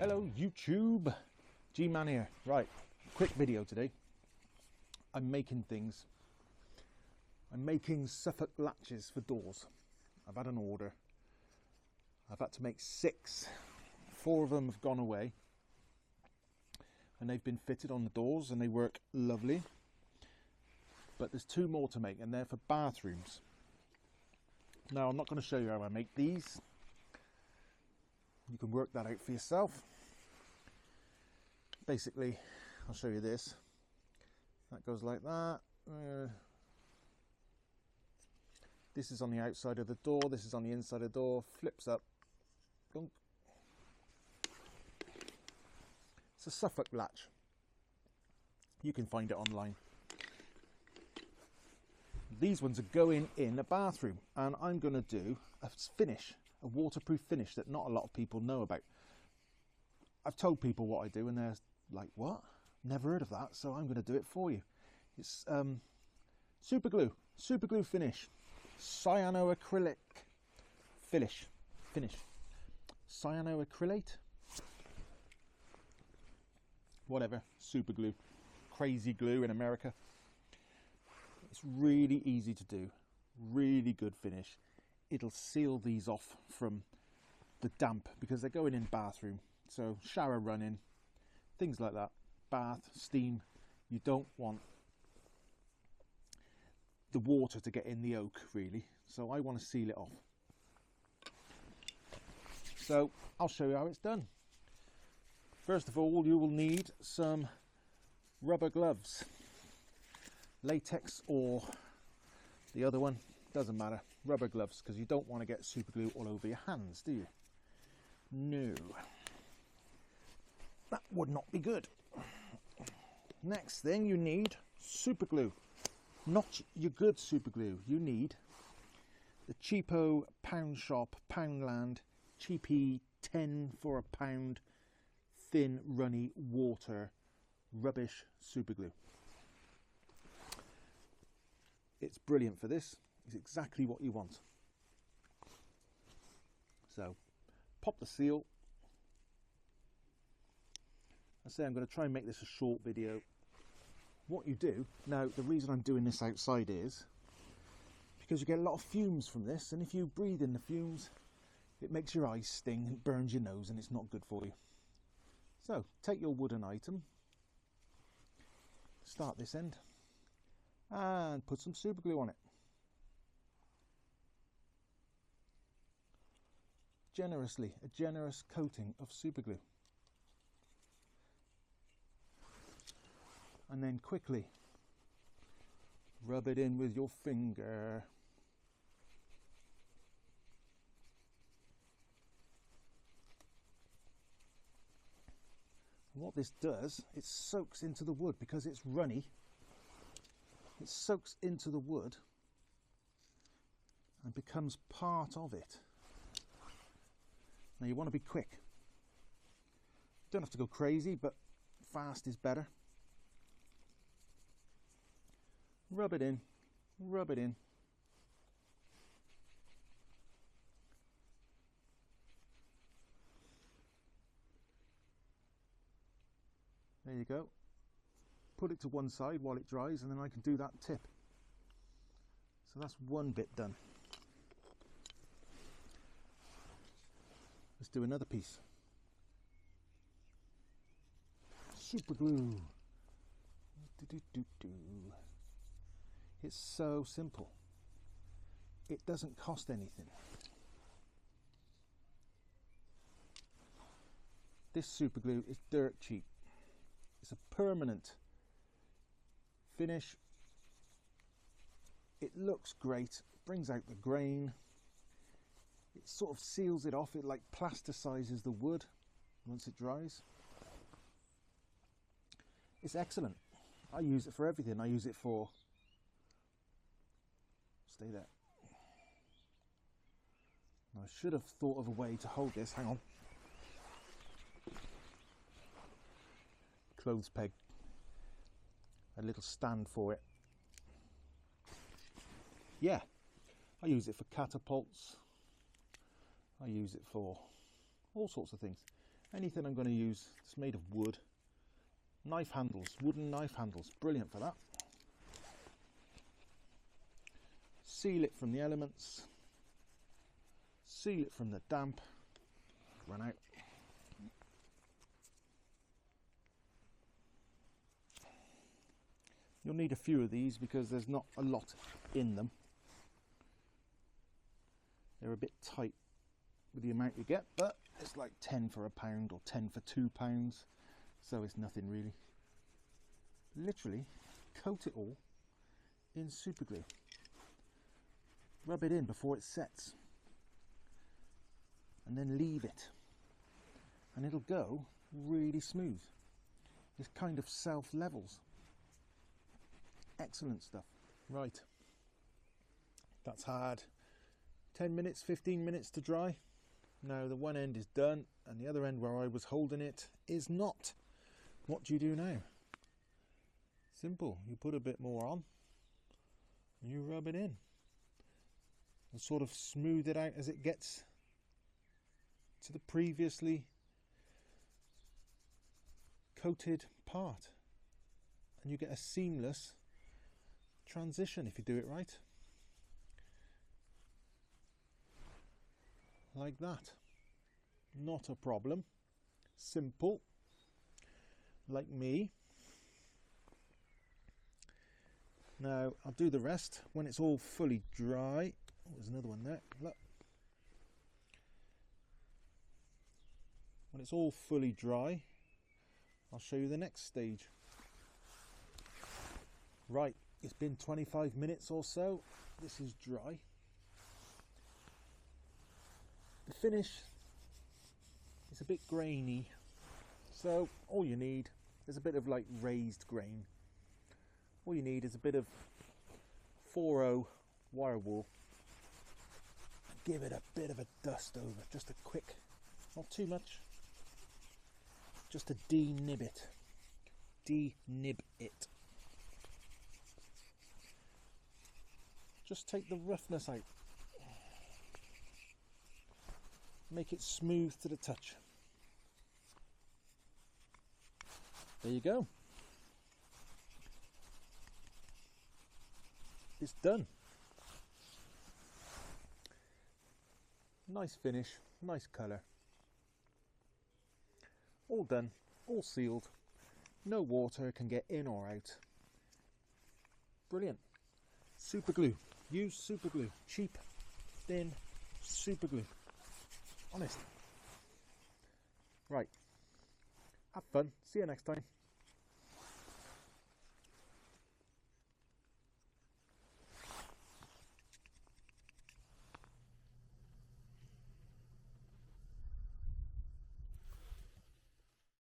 Hello YouTube, G-Man here. Right, quick video today. I'm making things. I'm making Suffolk latches for doors. I've had an order. I've had to make 6. 4 of them have gone away. And they've been fitted on the doors and they work lovely. But there's 2 more to make and they're for bathrooms. Now I'm not going to show you how I make these. You can work that out for yourself. Basically, I'll show you this. That goes like that. This is on the outside of the door. This is on the inside of the door. Flips up. Plunk. It's a Suffolk latch. You can find it online. These ones are going in a bathroom, and I'm going to do a finish. A waterproof finish that not a lot of people know about. I've told people what I do and they're like, what? Never heard of that, so I'm going to do it for you. It's Superglue finish. Cyanoacrylic finish. Cyanoacrylate? Whatever, Superglue. Crazy glue in America. It's really easy to do. Really good finish. It'll seal these off from the damp because they're going in bathroom. So shower running, things like that. Bath, steam. You don't want the water to get in the oak really. So I want to seal it off. So I'll show you how it's done. First of all, you will need some rubber gloves. Latex or the other one. Doesn't matter, rubber gloves, because you don't want to get super glue all over your hands, do you? No, that would not be good. Next thing you need, super glue. Not your good super glue. You need the cheapo pound shop, Poundland, cheapy 10 for a pound, thin runny water, rubbish super glue. It's brilliant for this. Is exactly what you want. So pop the seal. I say I'm going to try and make this a short video. What you do now, the reason I'm doing this outside is because you get a lot of fumes from this, and if you breathe in the fumes it makes your eyes sting and burns your nose and it's not good for you. So take your wooden item, start this end and put some super glue on it. Generously, a generous coating of super glue, and then quickly rub it in with your finger. And what this does, it soaks into the wood because it's runny. It soaks into the wood and becomes part of it. Now you want to be quick. Don't have to go crazy, but fast is better. Rub it in, rub it in. There you go. Put it to one side while it dries and then I can do that tip. So that's one bit done. Let's do another piece. Super glue. It's so simple. It doesn't cost anything. This super glue is dirt cheap. It's a permanent finish. It looks great, brings out the grain. It sort of seals it off. It like plasticizes the wood once it dries. It's excellent. I use it for everything. I use it for... Stay there. I should have thought of a way to hold this. Hang on. Clothes peg. A little stand for it. Yeah. I use it for catapults. I use it for all sorts of things. anything I'm going to use that's made of wood. Knife handles, wooden knife handles, brilliant for that. Seal it from the elements, seal it from the damp. Run out. You'll need a few of these because there's not a lot in them. They're a bit tight with the amount you get, but it's like 10 for £1 or 10 for £2, so it's nothing really. Literally coat it all in Superglue. Rub it in before it sets, and then leave it, and it'll go really smooth. It kind of self-levels. Excellent stuff. Right, that's had 10 minutes, 15 minutes to dry. Now the one end is done and the other end where I was holding it is not. What do you do now? Simple, you put a bit more on and you rub it in and sort of smooth it out as it gets to the previously coated part, and you get a seamless transition if you do it right. Like that. Not a problem. Simple. Like me. Now I'll do the rest when it's all fully dry. Oh, there's another one there. Look. When it's all fully dry, I'll show you the next stage. Right, it's been 25 minutes or so. This is dry. The finish is a bit grainy, so all you need is a bit of like raised grain. All you need is a bit of 4-0 wire wool. Give it a bit of a dust over, just a quick, not too much, just to denib it. Denib it. Just take the roughness out. Make it smooth to the touch. There you go. It's done. Nice finish, nice colour. All done, all sealed. No water can get in or out. Brilliant. Superglue. Use Superglue. Cheap, thin Superglue. Honest. Right. Have fun. See you next time.